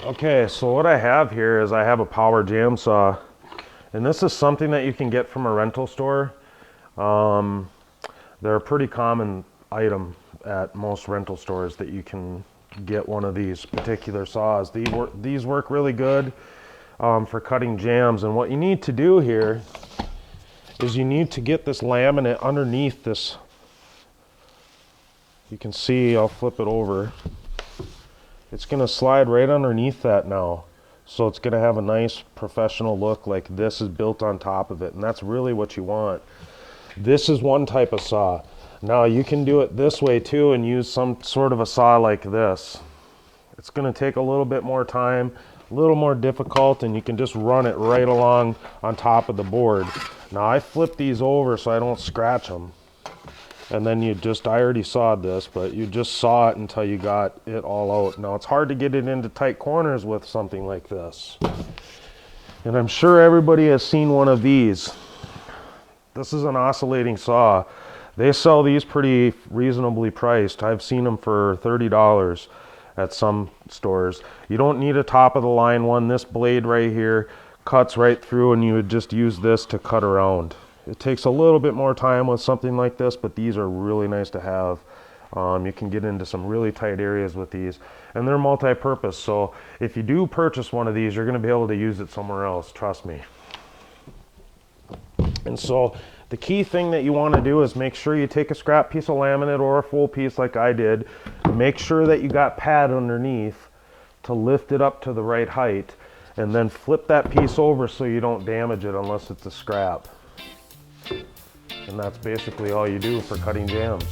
Okay, so what I have here is I have a power jam saw, and this is something that you can get from a rental store. They're a pretty common item at most rental stores that you can get one of these particular saws. These work really good for cutting jams, and what you need to do here is you need to get this laminate underneath this. You can see, I'll flip it over. It's going to slide right underneath that now. So it's going to have a nice professional look, like this is built on top of it, and that's really what you want. This is one type of saw. Now you can do it this way too and use some sort of a saw like this. It's going to take a little bit more time, a little more difficult, and you can just run it right along on top of the board. Now I flip these over so I don't scratch them. And then I already sawed this, but you just saw it until you got it all out. Now it's hard to get it into tight corners with something like this. And I'm sure everybody has seen one of these. This is an oscillating saw. They sell these pretty reasonably priced. I've seen them for $30 at some stores. You don't need a top of the line one. This blade right here cuts right through, and you would just use this to cut around. It takes a little bit more time with something like this, but these are really nice to have. You can get into some really tight areas with these, and they're multi-purpose. So if you do purchase one of these, you're going to be able to use it somewhere else, trust me. And so the key thing that you want to do is make sure you take a scrap piece of laminate or a full piece like I did. Make sure that you got pad underneath to lift it up to the right height, and then flip that piece over so you don't damage it unless it's a scrap. And that's basically all you do for cutting jams.